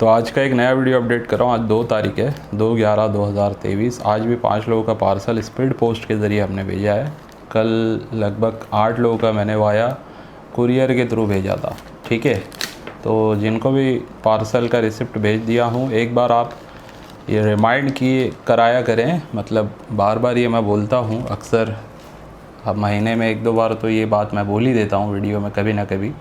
तो आज का एक नया वीडियो अपडेट कर रहा हूँ। आज 2 तारीख है, 2/11/2023। आज भी 5 लोगों का पार्सल स्पीड पोस्ट के ज़रिए हमने भेजा है। कल लगभग 8 लोगों का मैंने वाया कुरियर के थ्रू भेजा था। ठीक है, तो जिनको भी पार्सल का रिसिप्ट भेज दिया हूँ, एक बार आप ये रिमाइंड किए कराया करें। मतलब बार बार ये मैं बोलता हूँ अक्सर, अब महीने में 1-2 बार तो ये बात मैं बोल ही देता हूँ वीडियो में कभी ना कभी,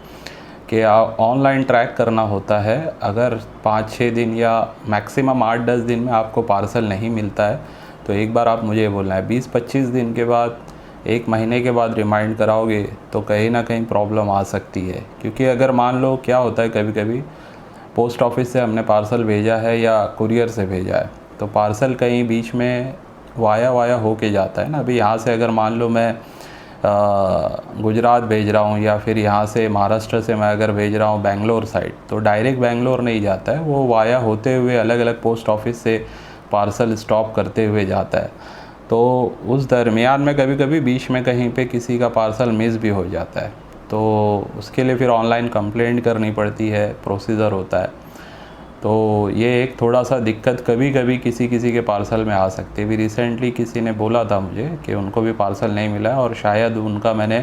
कि ऑनलाइन ट्रैक करना होता है। अगर 5-6 दिन या मैक्सिमम 8-10 दिन में आपको पार्सल नहीं मिलता है तो एक बार आप मुझे बोलना है। 20-25 दिन के बाद, 1 महीने के बाद रिमाइंड कराओगे तो कहीं ना कहीं प्रॉब्लम आ सकती है। क्योंकि अगर मान लो क्या होता है, कभी कभी पोस्ट ऑफिस से हमने पार्सल भेजा है या कुरियर से भेजा है तो पार्सल कहीं बीच में वाया हो के जाता है ना। अभी यहाँ से अगर मान लो मैं गुजरात भेज रहा हूँ या फिर यहाँ से महाराष्ट्र से मैं अगर भेज रहा हूँ बेंगलोर साइड, तो डायरेक्ट बेंगलोर नहीं जाता है, वो वाया होते हुए अलग अलग पोस्ट ऑफिस से पार्सल स्टॉप करते हुए जाता है। तो उस दरमियान में कभी कभी बीच में कहीं पे किसी का पार्सल मिस भी हो जाता है, तो उसके लिए फिर ऑनलाइन कंप्लेंट करनी पड़ती है, प्रोसीजर होता है। तो ये एक थोड़ा सा दिक्कत कभी कभी किसी के पार्सल में आ सकती है। अभी रिसेंटली किसी ने बोला था मुझे कि उनको भी पार्सल नहीं मिला और शायद उनका मैंने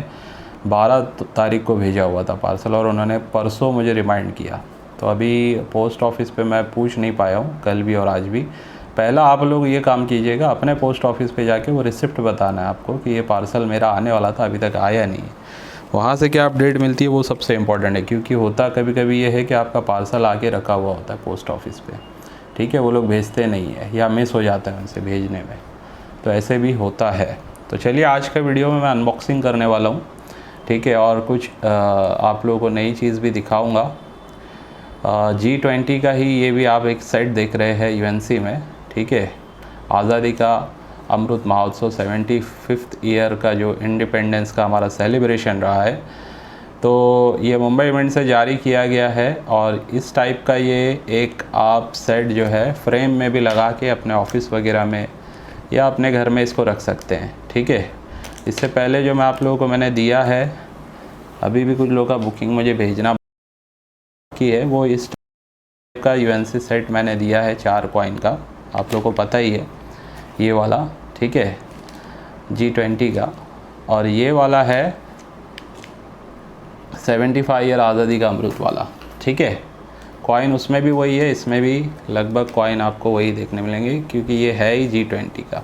12 तारीख को भेजा हुआ था पार्सल और उन्होंने परसों मुझे रिमाइंड किया। तो अभी पोस्ट ऑफिस पे मैं पूछ नहीं पाया हूँ, कल भी और आज भी। पहला आप लोग ये काम कीजिएगा, अपने पोस्ट ऑफिस पे जाके वो रिसिप्ट बताना है आपको कि ये पार्सल मेरा आने वाला था, अभी तक आया नहीं है। वहाँ से क्या अपडेट मिलती है वो सबसे इम्पॉर्टेंट है, क्योंकि होता कभी कभी ये है कि आपका पार्सल आके रखा हुआ होता है पोस्ट ऑफिस पे। ठीक है, वो लोग भेजते नहीं है या मिस हो जाता है उनसे भेजने में, तो ऐसे भी होता है। तो चलिए, आज का वीडियो में मैं अनबॉक्सिंग करने वाला हूँ। ठीक है, और कुछ आप लोगों को नई चीज़ भी दिखाऊँगा। G20 का ही ये भी आप एक सेट देख रहे हैं UNC में। ठीक है, आज़ादी का अमृत महोत्सव 75th ईयर का जो इंडिपेंडेंस का हमारा सेलिब्रेशन रहा है, तो ये मुंबई इवेंट से जारी किया गया है। और इस टाइप का ये एक आप सेट जो है फ्रेम में भी लगा के अपने ऑफिस वगैरह में या अपने घर में इसको रख सकते हैं। ठीक है, इससे पहले जो मैं आप लोगों को मैंने दिया है, अभी भी कुछ लोगों का बुकिंग मुझे भेजना बाकी है, वो इस टाइप का UNC सेट मैंने दिया है 4 कॉइन का, आप लोगों को पता ही है ये वाला। ठीक है, G20 का। और ये वाला है 75 ईयर आज़ादी का अमृत वाला। ठीक है, कॉइन उसमें भी वही है, इसमें भी लगभग कॉइन आपको वही देखने मिलेंगे, क्योंकि ये है ही G20 का।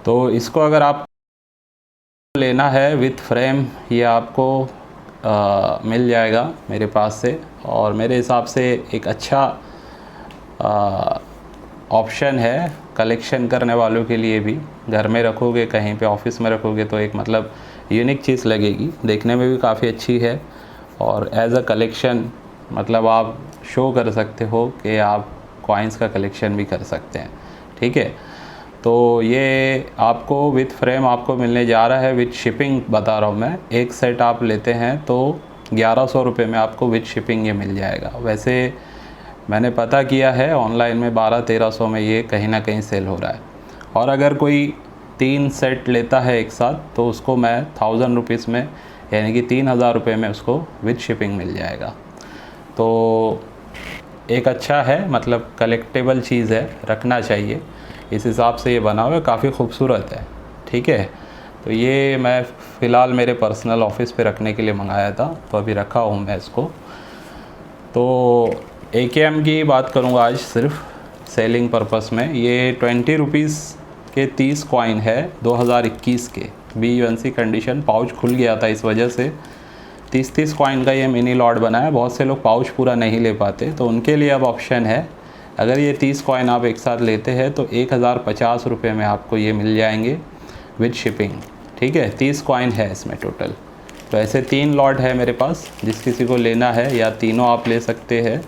तो इसको अगर आप लेना है विथ फ्रेम, ये आपको मिल जाएगा मेरे पास से। और मेरे हिसाब से एक अच्छा ऑप्शन है कलेक्शन करने वालों के लिए भी। घर में रखोगे, कहीं पे ऑफिस में रखोगे तो एक मतलब यूनिक चीज़ लगेगी, देखने में भी काफ़ी अच्छी है। और एज अ कलेक्शन मतलब आप शो कर सकते हो कि आप कॉइन्स का कलेक्शन भी कर सकते हैं। ठीक है, तो ये आपको विथ फ्रेम आपको मिलने जा रहा है, विथ शिपिंग बता रहा हूँ मैं। एक सेट आप लेते हैं तो 1100 रुपये में आपको विथ शिपिंग ये मिल जाएगा। वैसे मैंने पता किया है ऑनलाइन में 1200-1300 में ये कहीं ना कहीं सेल हो रहा है। और अगर कोई 3 सेट लेता है एक साथ तो उसको मैं 1000 रुपीज़ में, यानी कि 3000 रुपये में उसको विद शिपिंग मिल जाएगा। तो एक अच्छा है, मतलब कलेक्टेबल चीज़ है, रखना चाहिए। इस हिसाब से ये बना हुआ है, काफ़ी खूबसूरत है। ठीक है, तो ये मैं फ़िलहाल मेरे पर्सनल ऑफिस पे रखने के लिए मंगाया था, तो अभी रखा हूँ मैं इसको। तो AKM की बात करूँगा आज सिर्फ सेलिंग पर्पस में। ये 20 रुपीज़ के 30 कॉइन है 2021 के। BUNC कंडीशन, पाउच खुल गया था इस वजह से 30 कॉइन का ये मिनी लॉट बना है। बहुत से लोग पाउच पूरा नहीं ले पाते, तो उनके लिए अब ऑप्शन है। अगर ये 30 कॉइन आप एक साथ लेते हैं तो 1050 रुपये में आपको ये मिल जाएंगे विद शिपिंग। ठीक है, 30 कॉइन है इसमें टोटल। तो ऐसे 3 लॉट है मेरे पास, जिस किसी को लेना है या तीनों आप ले सकते हैं,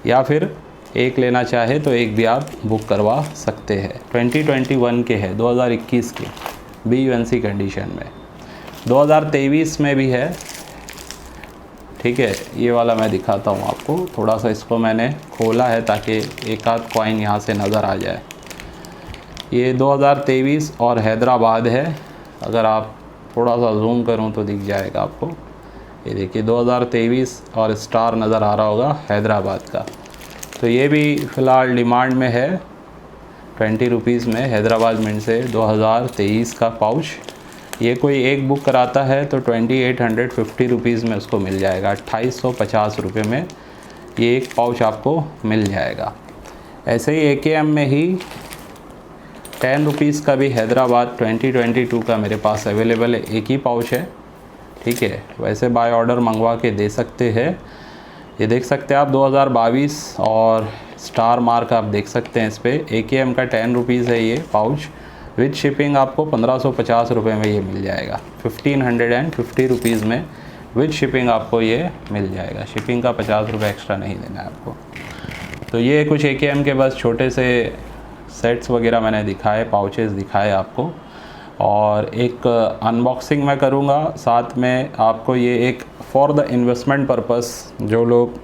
या फिर एक लेना चाहे तो एक भी आप बुक करवा सकते हैं। 2021 के है, 2021 के BUNC कंडीशन में। 2023 में भी है। ठीक है, ये वाला मैं दिखाता हूँ आपको। थोड़ा सा इसको मैंने खोला है ताकि एक आध कॉइन यहाँ से नज़र आ जाए। ये 2023 और हैदराबाद है। अगर आप थोड़ा सा जूम करूँ तो दिख जाएगा आपको। ये देखिए 2023 और स्टार नज़र आ रहा होगा हैदराबाद का। तो ये भी फ़िलहाल डिमांड में है 20 रुपीज़ में, हैदराबाद मिंट से 2023 का पाउच। ये कोई एक बुक कराता है तो 2850 रुपीज़ में उसको मिल जाएगा, 2850 रुपये में ये एक पाउच आपको मिल जाएगा। ऐसे ही AKM में ही 10 रुपीज़ का भी हैदराबाद 2022 का मेरे पास अवेलेबल है, एक ही पाउच है, ठीक है। वैसे बाय ऑर्डर मंगवा के दे सकते हैं। ये देख सकते हैं आप 2022 और स्टार मार्क आप देख सकते हैं इस पर। AKM का 10 रुपीज़ है ये पाउच, विद शिपिंग आपको 1550 रुपये में ये मिल जाएगा, 1550 रुपीज़ में विद शिपिंग आपको ये मिल जाएगा। शिपिंग का 50 रुपये एक्स्ट्रा नहीं देना है आपको। तो ये कुछ AKM के बस छोटे से सेट्स वगैरह मैंने दिखाए, पाउचेस दिखाए आपको, और एक अनबॉक्सिंग मैं करूँगा साथ में आपको। ये एक फॉर द इन्वेस्टमेंट पर्पस, जो लोग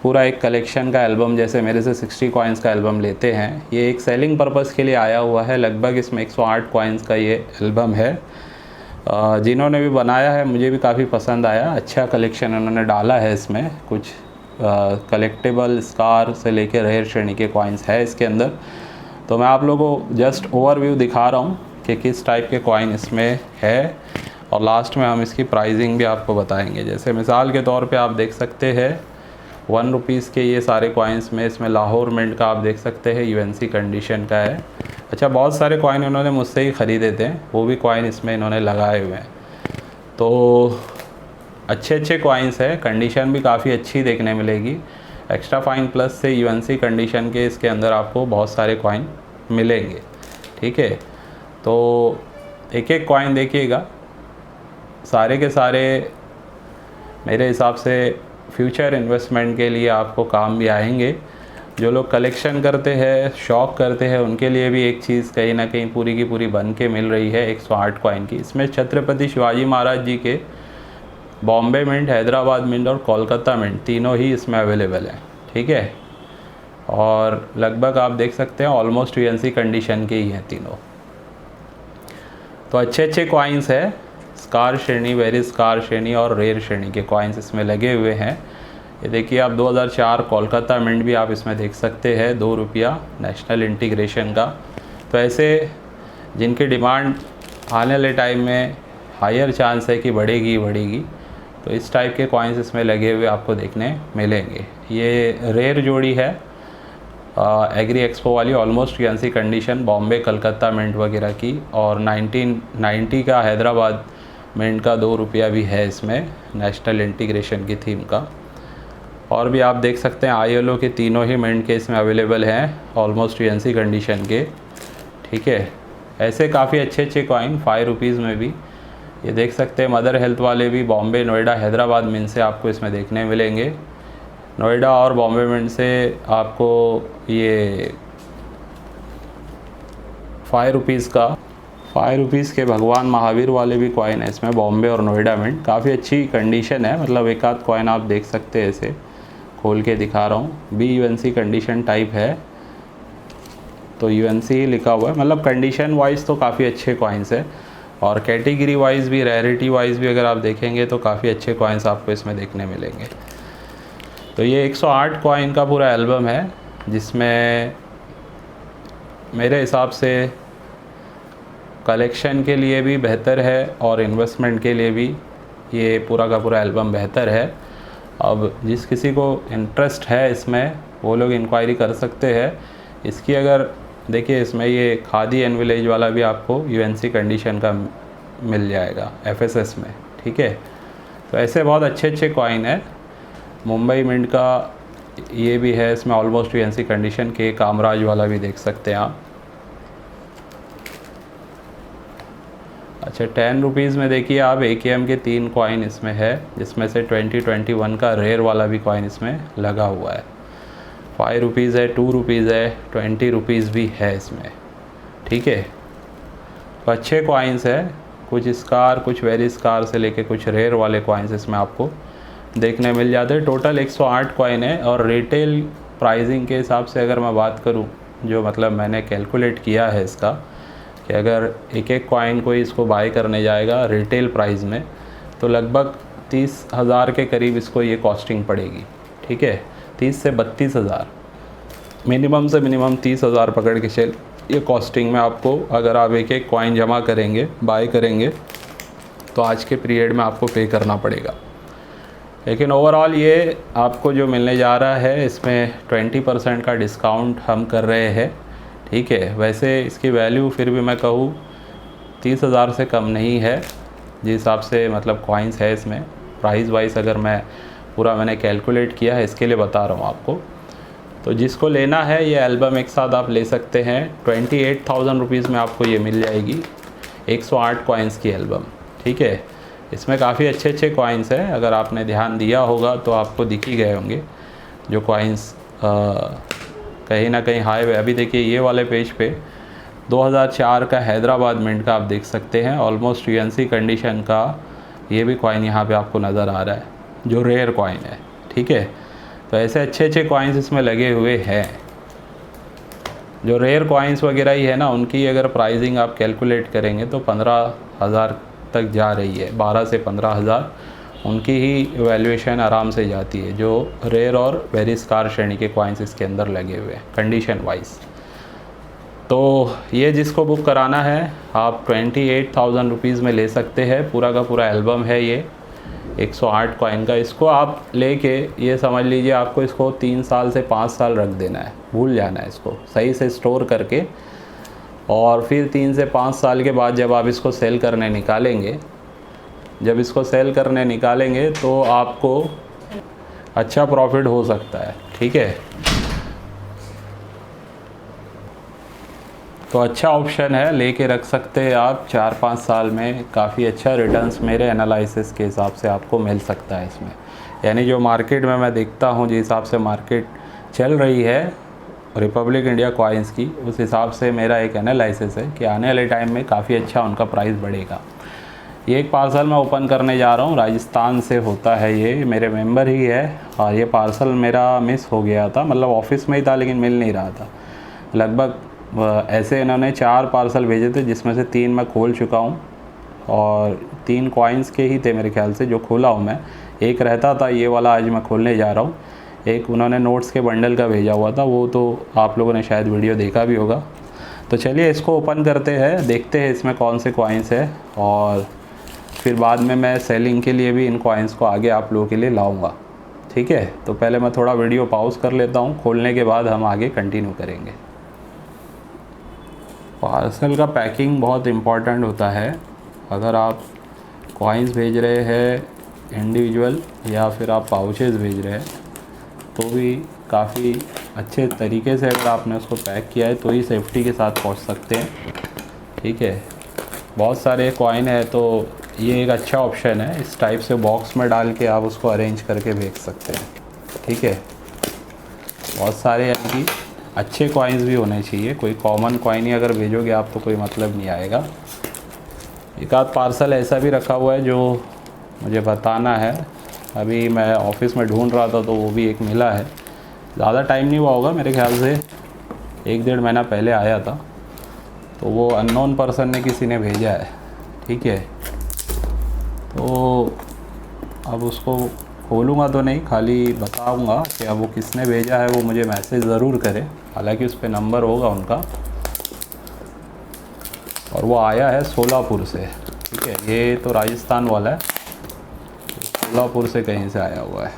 पूरा एक कलेक्शन का एल्बम जैसे मेरे से 60 कॉइन्स का एल्बम लेते हैं, ये एक सेलिंग पर्पस के लिए आया हुआ है। लगभग इसमें 108 कॉइन्स का ये एल्बम है। जिन्होंने भी बनाया है मुझे भी काफ़ी पसंद आया, अच्छा कलेक्शन उन्होंने डाला है इसमें। कुछ कलेक्टेबल स्कार से लेकर रेयर श्रेणी के कॉइन्स है इसके अंदर। तो मैं आप लोगों को जस्ट ओवरव्यू दिखा रहा हूँ कि किस टाइप के कॉइन इसमें है, और लास्ट में हम इसकी प्राइसिंग भी आपको बताएंगे। जैसे मिसाल के तौर पे आप देख सकते हैं 1 रुपीज़ के ये सारे कॉइन्स में, इसमें लाहौर मिंट का आप देख सकते हैं UNC कंडीशन का है। अच्छा, बहुत सारे कॉइन इन्होंने मुझसे ही ख़रीदे थे, वो भी कॉइन इसमें इन्होंने लगाए हुए हैं। तो अच्छे कॉइन्स है, कंडीशन भी काफ़ी अच्छी देखने मिलेगी। एक्स्ट्रा फाइन प्लस से UNC कंडीशन के इसके अंदर आपको बहुत सारे कॉइन मिलेंगे, ठीक है। तो एक एक कॉइन देखिएगा, सारे के सारे मेरे हिसाब से फ्यूचर इन्वेस्टमेंट के लिए आपको काम भी आएंगे। जो लोग कलेक्शन करते हैं, शौक़ करते हैं, उनके लिए भी एक चीज़ कहीं ना कहीं पूरी की पूरी बन के मिल रही है 108 कॉइन की। इसमें छत्रपति शिवाजी महाराज जी के बॉम्बे मिंट, हैदराबाद मिंट और कोलकाता मिंट तीनों ही इसमें अवेलेबल हैं, ठीक है। और लगभग आप देख सकते हैं ऑलमोस्ट UNC कंडीशन के ही हैं तीनों। तो अच्छे कॉइन्स है, स्कार श्रेणी, वेरी स्कार श्रेणी और रेयर श्रेणी के कॉइन्स इसमें लगे हुए हैं। ये देखिए आप 2004 कोलकाता मिंट भी आप इसमें देख सकते हैं, 2 रुपया नेशनल इंटीग्रेशन का। तो ऐसे जिनकी डिमांड आने वाले टाइम में हायर चांस है कि बढ़ेगी, तो इस टाइप के कॉइन्स इसमें लगे हुए आपको देखने मिलेंगे। ये रेयर जोड़ी है एग्री एक्सपो वाली, almost UNC condition, Bombay Calcutta mint वगैरह की, और 1990 का हैदराबाद मिंट का 2 रुपया भी है इसमें, नेशनल इंटीग्रेशन की थीम का। और भी आप देख सकते हैं ILO के तीनों ही मिंट के इसमें अवेलेबल हैं, ऑलमोस्ट UNC कंडीशन के, ठीक है। ऐसे काफ़ी अच्छे कॉइन 5 रुपीज़ में भी ये देख सकते हैं। मदर हेल्थ वाले भी बॉम्बे, नोएडा, हैदराबाद मिंट से आपको इसमें देखने मिलेंगे। नोएडा और बॉम्बे मिंट से आपको ये 5 रुपीज़ का, 5 रुपीज़ के भगवान महावीर वाले भी कॉइन है इसमें, बॉम्बे और नोएडा मिंट। काफ़ी अच्छी कंडीशन है, मतलब एक आध कॉइन आप देख सकते हैं, ऐसे खोल के दिखा रहा हूँ। UNC कंडीशन टाइप है, तो UNC ही लिखा हुआ है। मतलब कंडीशन वाइज तो काफ़ी अच्छे कॉइन्स है, और कैटेगरी वाइज भी, रैरिटी वाइज भी अगर आप देखेंगे तो काफ़ी अच्छे कॉइन्स आपको इसमें देखने मिलेंगे। तो ये 108 कॉइन का पूरा एल्बम है, जिसमें मेरे हिसाब से कलेक्शन के लिए भी बेहतर है और इन्वेस्टमेंट के लिए भी ये पूरा का पूरा एल्बम बेहतर है। अब जिस किसी को इंटरेस्ट है इसमें, वो लोग इंक्वायरी कर सकते हैं इसकी। अगर देखिए इसमें ये खादी एंड विलेज वाला भी आपको UNC कंडीशन का मिल जाएगा FSS में, ठीक है। तो ऐसे बहुत अच्छे कॉइन है। मुंबई मिंट का ये भी है, इसमें ऑलमोस्ट UNC कंडीशन के। कामराज वाला भी देख सकते हैं आप। अच्छा, 10 रुपीज़ में देखिए आप AKM के 3 कॉइन इसमें है, जिसमें से 2021 का रेयर वाला भी कॉइन इसमें लगा हुआ है। 5 रुपीज़ है, 2 रुपीज़ है, 20 रुपीज़ भी है इसमें, ठीक है। तो अच्छे कॉइन्स है, कुछ स्कार, कुछ वेरी स्कार से लेके कुछ रेयर वाले कॉइन्स इसमें आपको देखने मिल जाते हैं। टोटल 108 कॉइन है, और रिटेल प्राइसिंग के हिसाब से अगर मैं बात करूं, जो मतलब मैंने कैलकुलेट किया है इसका, कि अगर एक कॉइन कोई इसको बाय करने जाएगा रिटेल प्राइस में, तो लगभग 30,000 के करीब इसको ये कॉस्टिंग पड़ेगी। ठीक है, 30 से 32,000, मिनिमम से मिनिमम 30,000 पकड़ के चल। ये कॉस्टिंग में आपको, अगर आप एक एक कॉइन जमा करेंगे, बाय करेंगे, तो आज के पीरियड में आपको पे करना पड़ेगा। लेकिन ओवरऑल ये आपको जो मिलने जा रहा है, इसमें 20% का डिस्काउंट हम कर रहे हैं। ठीक है, वैसे इसकी वैल्यू फिर भी मैं कहूँ 30,000 से कम नहीं है, जिस हिसाब से मतलब कॉइन्स है इसमें। प्राइस वाइज अगर मैंने कैलकुलेट किया है, इसके लिए बता रहा हूँ आपको। तो जिसको लेना है ये एल्बम एक साथ आप ले सकते हैं। 28,000 रुपीज़ में आपको ये मिल जाएगी, 108 कॉइन्स की एल्बम। ठीक है, इसमें काफ़ी अच्छे अच्छे कॉइन्स हैं, अगर आपने ध्यान दिया होगा तो आपको दिख ही गए होंगे जो कॉइन्स कहीं ना कहीं हाई वे। अभी देखिए ये वाले पेज पे 2004 का हैदराबाद मिंट का आप देख सकते हैं, ऑलमोस्ट यूएनसी कंडीशन का ये भी कॉइन यहाँ पे आपको नज़र आ रहा है, जो रेयर कॉइन है। ठीक है, तो ऐसे अच्छे अच्छे कॉइन्स इसमें लगे हुए हैं। जो रेयर कॉइन्स वगैरह ही है ना, उनकी अगर प्राइसिंग आप कैलकुलेट करेंगे तो 15,000 तक जा रही है, 12 से 15,000 उनकी ही वैल्यूएशन आराम से जाती है, जो रेयर और वेरी स्कार श्रेणी के कॉइन्स इसके अंदर लगे हुए हैं कंडीशन वाइज। तो ये जिसको बुक कराना है आप 28,000 रुपीज़ में ले सकते हैं। पूरा का पूरा एल्बम है ये 108 कॉइन का। इसको आप लेके ये समझ लीजिए आपको इसको 3 साल से 5 साल रख देना है, भूल जाना है इसको सही से स्टोर करके। और फिर 3 से 5 साल के बाद जब आप इसको सेल करने निकालेंगे, तो आपको अच्छा प्रॉफिट हो सकता है। ठीक है, तो अच्छा ऑप्शन है, लेके रख सकते हैं आप। 4-5 साल में काफ़ी अच्छा रिटर्न्स मेरे एनालिसिस के हिसाब से आपको मिल सकता है इसमें। यानी जो मार्केट में मैं देखता हूँ, जिस हिसाब से मार्केट चल रही है रिपब्लिक इंडिया कॉइन्स की, उस हिसाब से मेरा एक एनालिसिस है कि आने वाले टाइम में काफ़ी अच्छा उनका प्राइस बढ़ेगा। ये एक पार्सल मैं ओपन करने जा रहा हूँ, राजस्थान से होता है ये, मेरे मेंबर ही है। और ये पार्सल मेरा मिस हो गया था, मतलब ऑफिस में ही था लेकिन मिल नहीं रहा था। लगभग ऐसे इन्होंने 4 पार्सल भेजे थे, जिसमें से 3 मैं खोल चुका हूँ और 3 कॉइन्स के ही थे मेरे ख्याल से जो खोला हूँ मैं। एक रहता था, ये वाला आज मैं खोलने जा रहा हूँ। एक उन्होंने नोट्स के बंडल का भेजा हुआ था, वो तो आप लोगों ने शायद वीडियो देखा भी होगा। तो चलिए इसको ओपन करते हैं, देखते हैं इसमें कौन से कॉइन्स है, और फिर बाद में मैं सेलिंग के लिए भी इन कॉइन्स को आगे आप लोगों के लिए लाऊँगा। ठीक है, तो पहले मैं थोड़ा वीडियो पॉज कर लेता हूँ, खोलने के बाद हम आगे कंटिन्यू करेंगे। पार्सल का पैकिंग बहुत इम्पॉर्टेंट होता है। अगर आप कॉइन्स भेज रहे हैं इंडिविजुअल या फिर आप पाउचेस भेज रहे हैं, तो भी काफ़ी अच्छे तरीके से अगर आपने उसको पैक किया है तो ही सेफ्टी के साथ पहुंच सकते हैं। ठीक है, बहुत सारे कॉइन है तो ये एक अच्छा ऑप्शन है। इस टाइप से बॉक्स में डाल के आप उसको अरेंज करके भेज सकते हैं। ठीक है, बहुत सारे यानी कि अच्छे कॉइन्स भी होने चाहिए, कोई कॉमन कॉइन ही अगर भेजोगे आप तो कोई मतलब नहीं आएगा। एक आध पार्सल ऐसा भी रखा हुआ है जो मुझे बताना है, अभी मैं ऑफिस में ढूंढ रहा था तो वो भी एक मिला है। ज़्यादा टाइम नहीं हुआ होगा, मेरे ख्याल से 1-1.5 महीना पहले आया था, तो वो अननोन पर्सन ने किसी ने भेजा है। ठीक है, तो अब उसको खोलूँगा तो नहीं, खाली बताऊँगा कि अब वो किसने भेजा है, वो मुझे मैसेज ज़रूर करे। हालांकि उस पर नंबर होगा उनका, और वो आया है सोलापुर से। ठीक है, ये तो राजस्थान वाला है, सोलापुर से कहीं से आया हुआ है।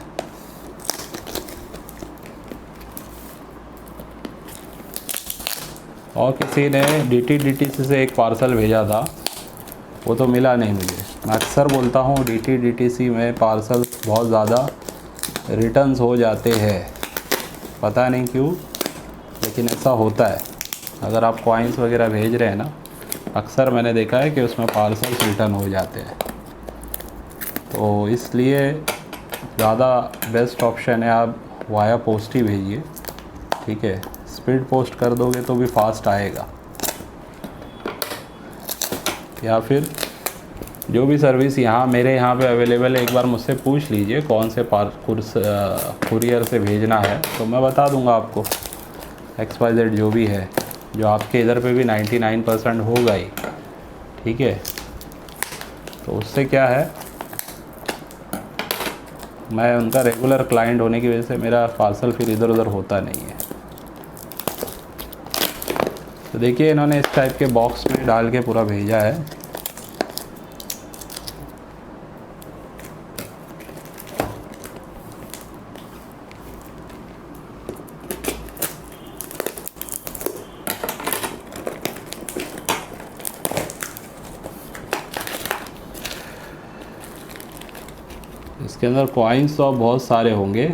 और किसी ने DTDTC से एक पार्सल भेजा था, वो तो मिला नहीं मुझे। मैं अक्सर बोलता हूँ DTDTC में पार्सल बहुत ज़्यादा रिटर्न्स हो जाते हैं, पता नहीं क्यों, लेकिन ऐसा होता है। अगर आप कॉइन्स वगैरह भेज रहे हैं ना, अक्सर मैंने देखा है कि उसमें पार्सल्स रिटर्न हो जाते हैं। तो इसलिए ज़्यादा बेस्ट ऑप्शन है आप वाया पोस्ट ही भेजिए। ठीक है, स्पीड पोस्ट कर दोगे तो भी फास्ट आएगा, या फिर जो भी सर्विस मेरे यहाँ पे अवेलेबल है, एक बार मुझसे पूछ लीजिए कौन से कुरियर से भेजना है, तो मैं बता दूंगा आपको। XYZ जो भी है, जो आपके इधर पे भी 99% होगा ही। ठीक है, तो उससे क्या है, मैं उनका रेगुलर क्लाइंट होने की वजह से मेरा पार्सल फिर इधर उधर होता नहीं है। तो देखिए इन्होंने इस टाइप के बॉक्स में डाल के पूरा भेजा है। इसके अंदर कॉइन्स तो अब बहुत सारे होंगे,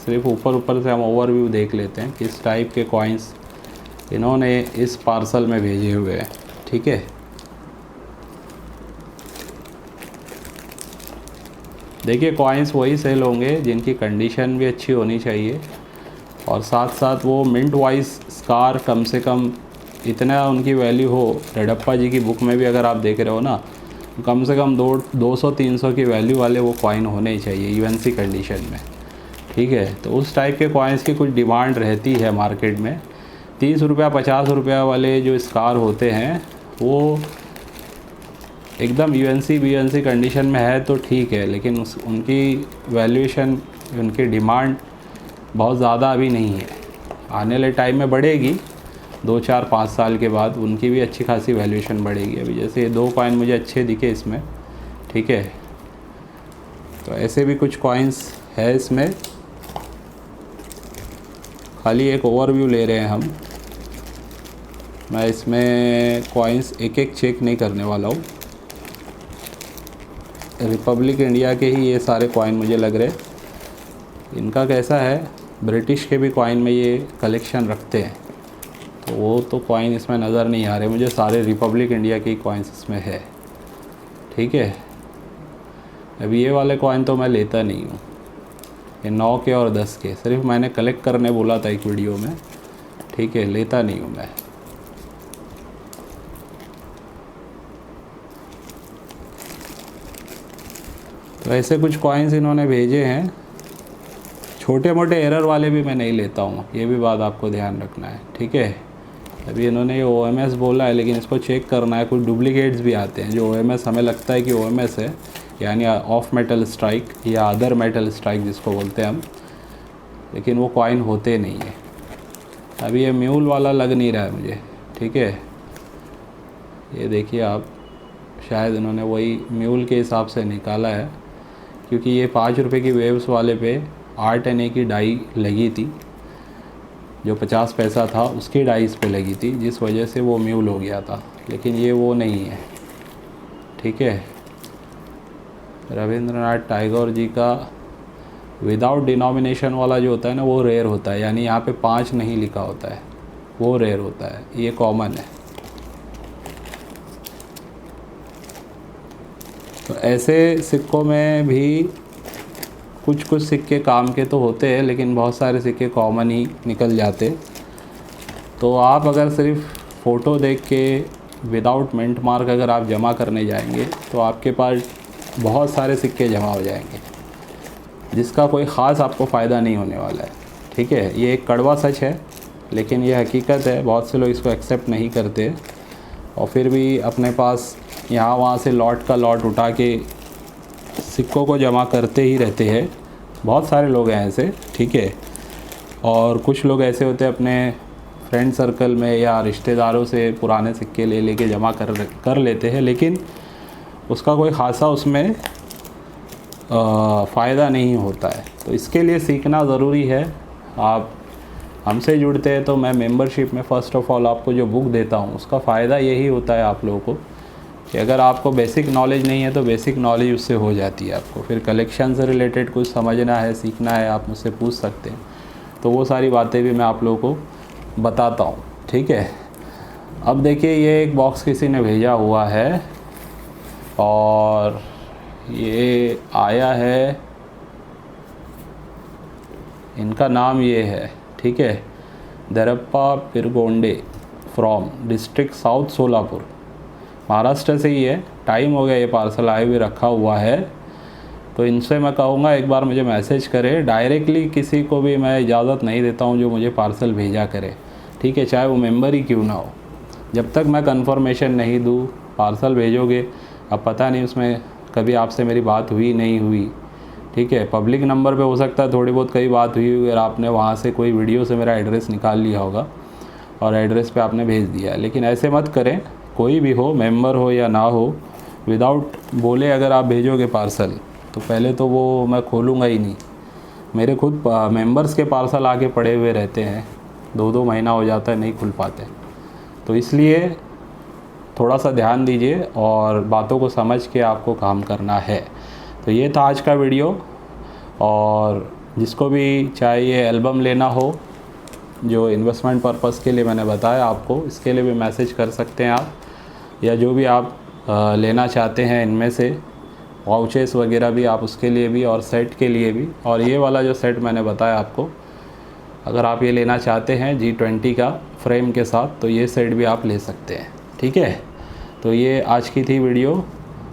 सिर्फ ऊपर ऊपर से हम ओवरव्यू देख लेते हैं किस टाइप के कॉइन्स इन्होंने इस पार्सल में भेजे हुए हैं। ठीक है, देखिए कॉइन्स वही सेल होंगे जिनकी कंडीशन भी अच्छी होनी चाहिए और साथ साथ वो मिंट वाइज स्कार कम से कम इतना उनकी वैल्यू हो। रेडप्पा जी की बुक में भी अगर आप देख रहे हो ना, कम से कम 200-300 की वैल्यू वाले वो कॉइन होने ही चाहिए यूएनसी कंडीशन में। ठीक है, तो उस टाइप के कॉइन्स की कुछ डिमांड रहती है मार्केट में। 30 रुपया 50 रुपया वाले जो स्कार होते हैं वो एकदम यूएनसी कंडीशन में है तो ठीक है, लेकिन उनकी वैल्यूएशन, उनकी डिमांड बहुत ज़्यादा अभी नहीं है। आने वाले टाइम में बढ़ेगी, 2-4-5 साल के बाद उनकी भी अच्छी खासी वैल्यूएशन बढ़ेगी। अभी जैसे ये 2 कॉइन मुझे अच्छे दिखे इसमें। ठीक है, तो ऐसे भी कुछ कॉइन्स है इसमें। खाली एक ओवरव्यू ले रहे हैं हम। मैं इसमें कॉइन्स एक एक चेक नहीं करने वाला हूँ। रिपब्लिक इंडिया के ही ये सारे कॉइन मुझे लग रहे। इनका कैसा है, ब्रिटिश के भी कॉइन में ये कलेक्शन रखते हैं, तो वो तो कॉइन इसमें नज़र नहीं आ रहे मुझे। सारे रिपब्लिक इंडिया के कॉइन्स इसमें है। ठीक है, अभी ये वाले कॉइन तो मैं लेता नहीं हूँ, ये 9 के और 10 के सिर्फ मैंने कलेक्ट करने बोला था एक वीडियो में। ठीक है, लेता नहीं हूँ मैं। तो ऐसे कुछ कॉइन्स इन्होंने भेजे हैं। छोटे मोटे एरर वाले भी मैं नहीं लेता हूँ, ये भी बात आपको ध्यान रखना है। ठीक है, अभी इन्होंने ये OMS बोला है, लेकिन इसको चेक करना है। कुछ डुप्लीकेट्स भी आते हैं जो OMS हमें लगता है कि OMS है, यानी ऑफ मेटल स्ट्राइक या अदर मेटल स्ट्राइक जिसको बोलते हैं हम, लेकिन वो कॉइन होते नहीं है। अभी ये म्यूल वाला लग नहीं रहा है मुझे। ठीक है, ये देखिए आप, शायद इन्होंने वही म्यूल के हिसाब से निकाला है, क्योंकि ये 5 रुपये की वेव्स वाले पे 8 NA की डाई लगी थी, जो 50 पैसा था उसकी डाई इस पे लगी थी, जिस वजह से वो म्यूल हो गया था। लेकिन ये वो नहीं है। ठीक है, रविंद्रनाथ टैगोर जी का विदाउट डिनोमिनेशन वाला जो होता है ना, वो रेयर होता है, यानी यहाँ पे 5 नहीं लिखा होता है, वो रेयर होता है, ये कॉमन है। तो ऐसे सिक्कों में भी कुछ सिक्के काम के तो होते हैं, लेकिन बहुत सारे सिक्के कॉमन ही निकल जाते। तो आप अगर सिर्फ फ़ोटो देख के विदाउट मिंट मार्क अगर आप जमा करने जाएंगे तो आपके पास बहुत सारे सिक्के जमा हो जाएंगे, जिसका कोई ख़ास आपको फ़ायदा नहीं होने वाला है। ठीक है, ये एक कड़वा सच है, लेकिन ये हकीकत है। बहुत से लोग इसको एक्सेप्ट नहीं करते और फिर भी अपने पास यहाँ वहाँ से लॉट का लॉट उठा के सिक्कों को जमा करते ही रहते हैं। बहुत सारे लोग हैं ऐसे। ठीक है, और कुछ लोग ऐसे होते हैं अपने फ्रेंड सर्कल में या रिश्तेदारों से पुराने सिक्के ले लेके जमा कर लेते हैं, लेकिन उसका कोई ख़ासा उसमें फ़ायदा नहीं होता है। तो इसके लिए सीखना ज़रूरी है। आप हमसे जुड़ते हैं तो मैं मेंबरशिप में फ़र्स्ट ऑफ़ ऑल आपको जो बुक देता हूँ उसका फ़ायदा यही होता है आप लोगों को कि अगर आपको बेसिक नॉलेज नहीं है तो बेसिक नॉलेज उससे हो जाती है। आपको फिर कलेक्शन से रिलेटेड कुछ समझना है, सीखना है, आप मुझसे पूछ सकते हैं, तो वो सारी बातें भी मैं आप लोगों को बताता हूँ। ठीक है, अब देखिए ये एक बॉक्स किसी ने भेजा हुआ है और ये आया है, इनका नाम ये है। ठीक है, Darappa Pirgonde from district South Solapur, Maharashtra से ही है। टाइम हो गया ये पार्सल आए हुए रखा हुआ है, तो इनसे मैं कहूँगा एक बार मुझे मैसेज करें। डायरेक्टली किसी को भी मैं इजाज़त नहीं देता हूँ जो मुझे पार्सल भेजा करे। ठीक है, चाहे वो मेंबर ही क्यों ना हो, जब तक मैं कंफर्मेशन नहीं दूँ पार्सल भेजोगे। अब पता नहीं उसमें कभी आपसे मेरी बात हुई नहीं हुई, ठीक है। पब्लिक नंबर पे हो सकता है थोड़ी बहुत कई बात हुई अगर आपने वहाँ से कोई वीडियो से मेरा एड्रेस निकाल लिया होगा और एड्रेस पे आपने भेज दिया है, लेकिन ऐसे मत करें। कोई भी हो, मेंबर हो या ना हो, विदाउट बोले अगर आप भेजोगे पार्सल तो पहले तो वो मैं खोलूँगा ही नहीं। मेरे खुद मेंबर्स के पार्सल आके पड़े हुए रहते हैं, 2-2 महीना हो जाता है नहीं खुल पाते। तो इसलिए थोड़ा सा ध्यान दीजिए और बातों को समझ के आपको काम करना है। तो ये था आज का वीडियो। और जिसको भी चाहिए एल्बम लेना हो, जो इन्वेस्टमेंट पर्पस के लिए मैंने बताया आपको, इसके लिए भी मैसेज कर सकते हैं आप, या जो भी आप लेना चाहते हैं इनमें से वाउचेस वगैरह भी आप उसके लिए भी, और सेट के लिए भी। और ये वाला जो सेट मैंने बताया आपको, अगर आप ये लेना चाहते हैं G20 का फ्रेम के साथ, तो ये सेट भी आप ले सकते हैं। ठीक है, तो ये आज की थी वीडियो।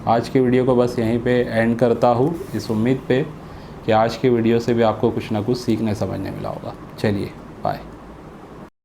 आज की वीडियो को बस यहीं पे एंड करता हूँ, इस उम्मीद पे कि आज की वीडियो से भी आपको कुछ ना कुछ सीखने समझने मिला होगा। चलिए बाय।